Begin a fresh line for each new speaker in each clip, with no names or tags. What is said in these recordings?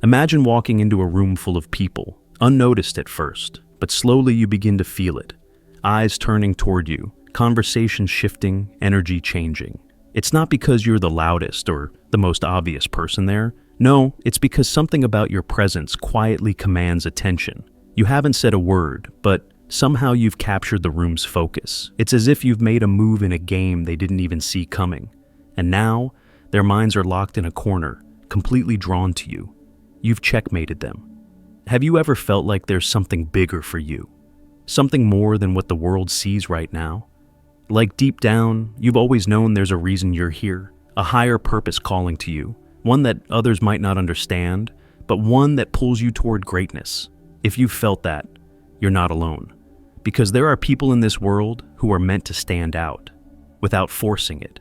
Imagine walking into a room full of people, unnoticed at first, but slowly you begin to feel it. Eyes turning toward you, conversation shifting, energy changing. It's not because you're the loudest or the most obvious person there. No, it's because something about your presence quietly commands attention. You haven't said a word, but somehow you've captured the room's focus. It's as if you've made a move in a game they didn't even see coming. And now, their minds are locked in a corner, completely drawn to you. You've checkmated them. Have you ever felt like there's something bigger for you? Something more than what the world sees right now? Like deep down, you've always known there's a reason you're here, a higher purpose calling to you, one that others might not understand, but one that pulls you toward greatness. If you've felt that, you're not alone. Because there are people in this world who are meant to stand out, without forcing it.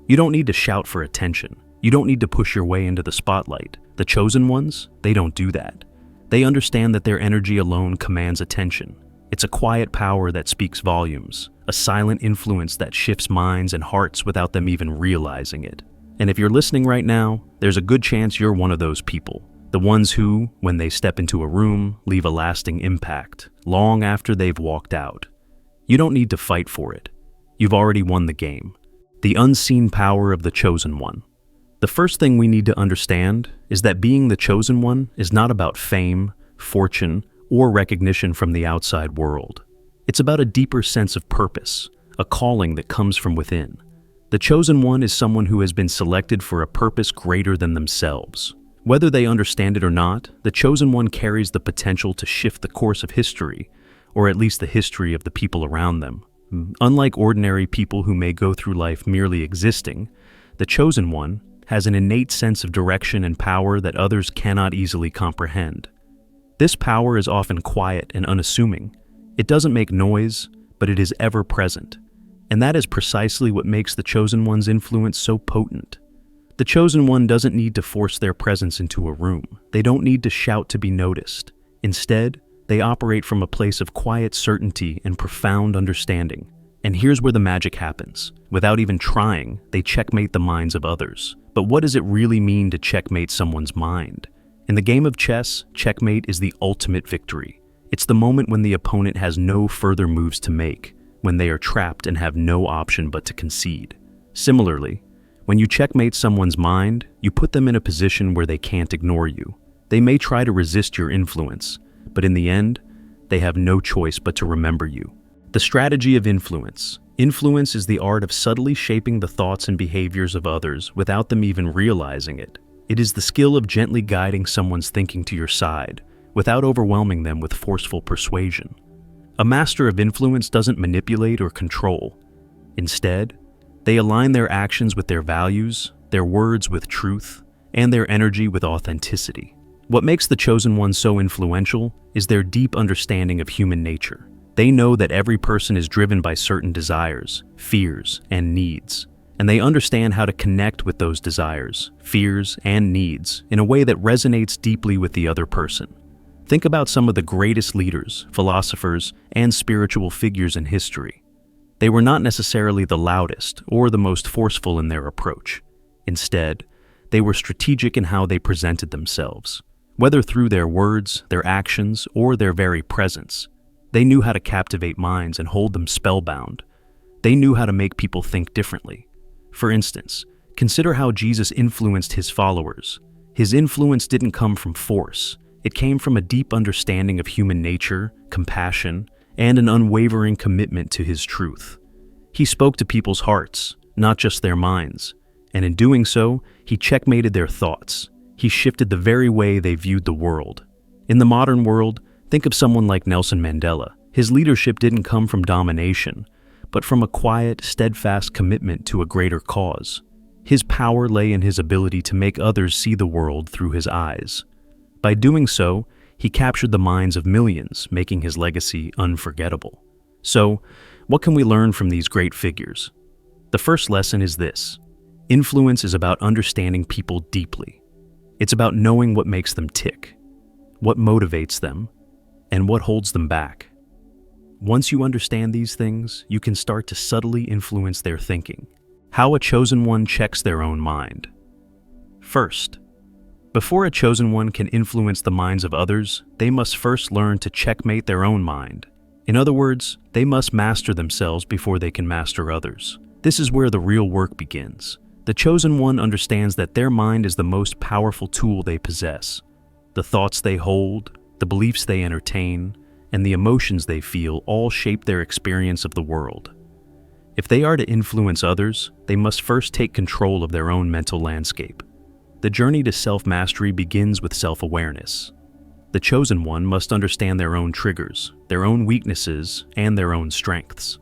You don't need to shout for attention. You don't need to push your way into the spotlight. The chosen ones, they don't do that. They understand that their energy alone commands attention. It's a quiet power that speaks volumes, a silent influence that shifts minds and hearts without them even realizing it. And if you're listening right now, there's a good chance you're one of those people. The ones who, when they step into a room, leave a lasting impact, long after they've walked out. You don't need to fight for it. You've already won the game. The unseen power of the chosen one. The first thing we need to understand is that being the chosen one is not about fame, fortune, or recognition from the outside world. It's about a deeper sense of purpose, a calling that comes from within. The chosen one is someone who has been selected for a purpose greater than themselves. Whether they understand it or not, the chosen one carries the potential to shift the course of history, or at least the history of the people around them. Unlike ordinary people who may go through life merely existing, the chosen one has an innate sense of direction and power that others cannot easily comprehend. This power is often quiet and unassuming. It doesn't make noise, but it is ever present. And that is precisely what makes the chosen one's influence so potent. The chosen one doesn't need to force their presence into a room. They don't need to shout to be noticed. Instead, they operate from a place of quiet certainty and profound understanding. And here's where the magic happens. Without even trying, they checkmate the minds of others. But what does it really mean to checkmate someone's mind? In the game of chess, checkmate is the ultimate victory. It's the moment when the opponent has no further moves to make, when they are trapped and have no option but to concede. Similarly, when you checkmate someone's mind, you put them in a position where they can't ignore you. They may try to resist your influence, but in the end, they have no choice but to remember you. The strategy of influence. Influence is the art of subtly shaping the thoughts and behaviors of others without them even realizing it. It is the skill of gently guiding someone's thinking to your side, without overwhelming them with forceful persuasion. A master of influence doesn't manipulate or control. Instead, they align their actions with their values, their words with truth, and their energy with authenticity. What makes the chosen one so influential is their deep understanding of human nature. They know that every person is driven by certain desires, fears, and needs, and they understand how to connect with those desires, fears, and needs in a way that resonates deeply with the other person. Think about some of the greatest leaders, philosophers, and spiritual figures in history. They were not necessarily the loudest or the most forceful in their approach. Instead, they were strategic in how they presented themselves. Whether through their words, their actions, or their very presence, they knew how to captivate minds and hold them spellbound. They knew how to make people think differently. For instance, consider how Jesus influenced his followers. His influence didn't come from force. It came from a deep understanding of human nature, compassion, and an unwavering commitment to his truth. He spoke to people's hearts, not just their minds, and in doing so, he checkmated their thoughts. He shifted the very way they viewed the world. In the modern world, think of someone like Nelson Mandela. His leadership didn't come from domination, but from a quiet, steadfast commitment to a greater cause. His power lay in his ability to make others see the world through his eyes. By doing so, he captured the minds of millions, making his legacy unforgettable. So, what can we learn from these great figures? The first lesson is this: influence is about understanding people deeply. It's about knowing what makes them tick, what motivates them, and what holds them back. Once you understand these things, you can start to subtly influence their thinking. How a chosen one checks their own mind. First, Before a chosen one can influence the minds of others, they must first learn to checkmate their own mind. In other words, they must master themselves before they can master others. This is where the real work begins. The chosen one understands that their mind is the most powerful tool they possess. The thoughts they hold, the beliefs they entertain, and the emotions they feel all shape their experience of the world. If they are to influence others, they must first take control of their own mental landscape. The journey to self-mastery begins with self-awareness. The chosen one must understand their own triggers, their own weaknesses, and their own strengths.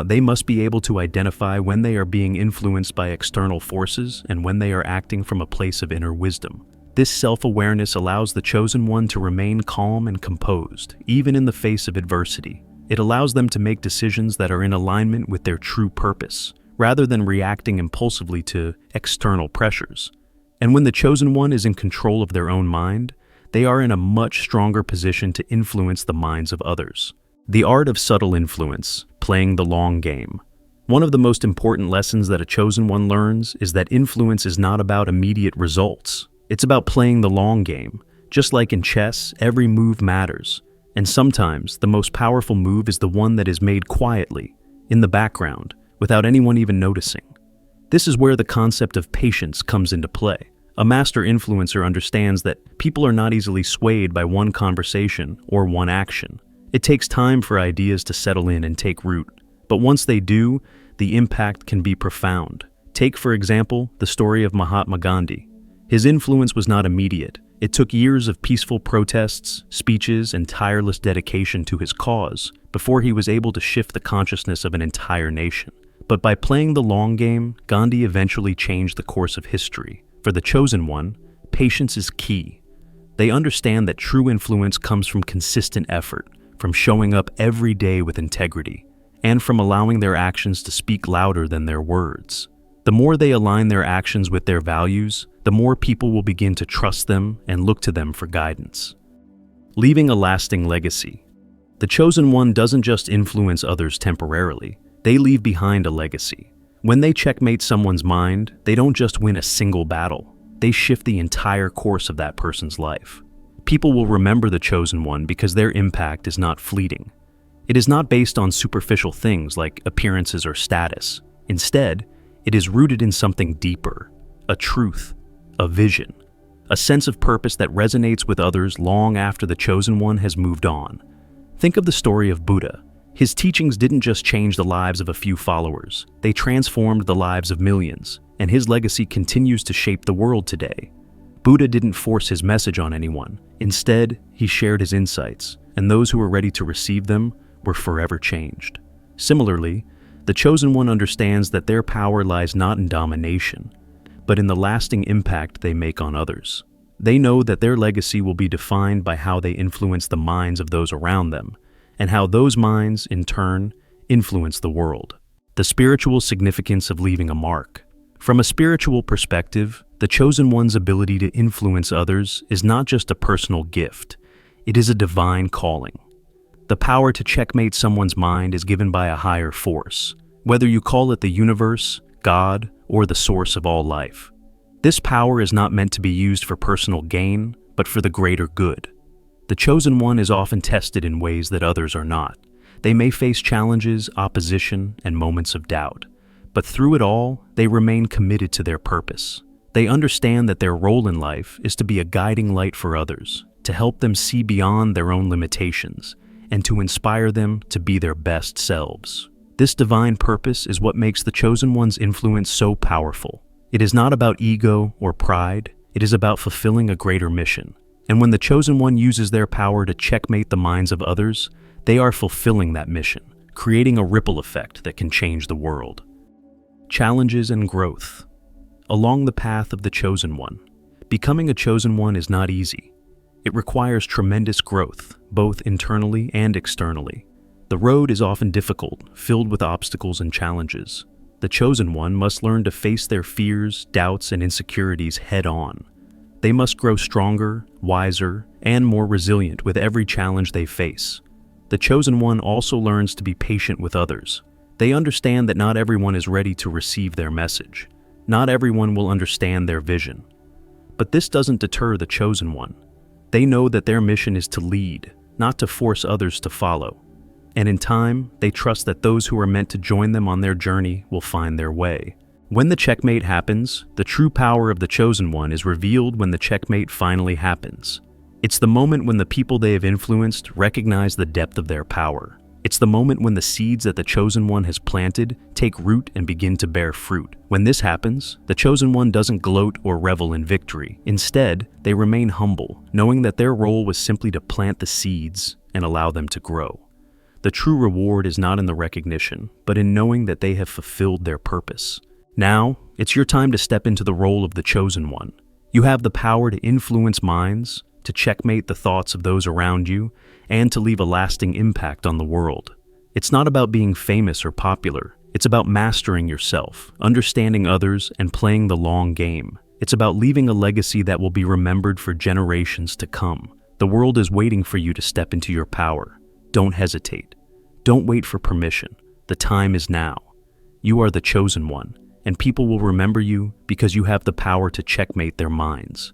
They must be able to identify when they are being influenced by external forces and when they are acting from a place of inner wisdom. This self-awareness allows the chosen one to remain calm and composed, even in the face of adversity. It allows them to make decisions that are in alignment with their true purpose, rather than reacting impulsively to external pressures. And when the chosen one is in control of their own mind, they are in a much stronger position to influence the minds of others. The art of subtle influence, playing the long game. One of the most important lessons that a chosen one learns is that influence is not about immediate results. It's about playing the long game. Just like in chess, every move matters. And sometimes, the most powerful move is the one that is made quietly, in the background, without anyone even noticing. This is where the concept of patience comes into play. A master influencer understands that people are not easily swayed by one conversation or one action. It takes time for ideas to settle in and take root, but once they do, the impact can be profound. Take, for example, the story of Mahatma Gandhi. His influence was not immediate. It took years of peaceful protests, speeches, and tireless dedication to his cause before he was able to shift the consciousness of an entire nation. But by playing the long game, Gandhi eventually changed the course of history. For the chosen one, patience is key. They understand that true influence comes from consistent effort, from showing up every day with integrity, and from allowing their actions to speak louder than their words. The more they align their actions with their values, the more people will begin to trust them and look to them for guidance. Leaving a lasting legacy. The chosen one doesn't just influence others temporarily, they leave behind a legacy. When they checkmate someone's mind, they don't just win a single battle, they shift the entire course of that person's life. People will remember the chosen one because their impact is not fleeting. It is not based on superficial things like appearances or status. Instead, it is rooted in something deeper, a truth, a vision, a sense of purpose that resonates with others long after the chosen one has moved on. Think of the story of Buddha. His teachings didn't just change the lives of a few followers, they transformed the lives of millions, and his legacy continues to shape the world today. Buddha didn't force his message on anyone. Instead, he shared his insights, and those who were ready to receive them were forever changed. Similarly, the chosen one understands that their power lies not in domination, but in the lasting impact they make on others. They know that their legacy will be defined by how they influence the minds of those around them, and how those minds, in turn, influence the world. The spiritual significance of leaving a mark. From a spiritual perspective, the chosen one's ability to influence others is not just a personal gift, it is a divine calling. The power to checkmate someone's mind is given by a higher force, whether you call it the universe, God, or the source of all life. This power is not meant to be used for personal gain, but for the greater good. The chosen one is often tested in ways that others are not. They may face challenges, opposition, and moments of doubt, but through it all, they remain committed to their purpose. They understand that their role in life is to be a guiding light for others, to help them see beyond their own limitations, and to inspire them to be their best selves. This divine purpose is what makes the chosen one's influence so powerful. It is not about ego or pride, it is about fulfilling a greater mission. And when the chosen one uses their power to checkmate the minds of others, they are fulfilling that mission, creating a ripple effect that can change the world. Challenges and growth. Along the path of the chosen one. Becoming a chosen one is not easy. It requires tremendous growth, both internally and externally. The road is often difficult, filled with obstacles and challenges. The chosen one must learn to face their fears, doubts, and insecurities head-on. They must grow stronger, wiser, and more resilient with every challenge they face. The chosen one also learns to be patient with others. They understand that not everyone is ready to receive their message. Not everyone will understand their vision. But this doesn't deter the chosen one. They know that their mission is to lead, not to force others to follow. And in time, they trust that those who are meant to join them on their journey will find their way. When the checkmate happens, the true power of the chosen one is revealed when the checkmate finally happens. It's the moment when the people they have influenced recognize the depth of their power. It's the moment when the seeds that the chosen one has planted take root and begin to bear fruit. When this happens, the chosen one doesn't gloat or revel in victory. Instead, they remain humble, knowing that their role was simply to plant the seeds and allow them to grow. The true reward is not in the recognition, but in knowing that they have fulfilled their purpose. Now, it's your time to step into the role of the chosen one. You have the power to influence minds, to checkmate the thoughts of those around you, and to leave a lasting impact on the world. It's not about being famous or popular. It's about mastering yourself, understanding others, and playing the long game. It's about leaving a legacy that will be remembered for generations to come. The world is waiting for you to step into your power. Don't hesitate. Don't wait for permission. The time is now. You are the chosen one, and people will remember you because you have the power to checkmate their minds.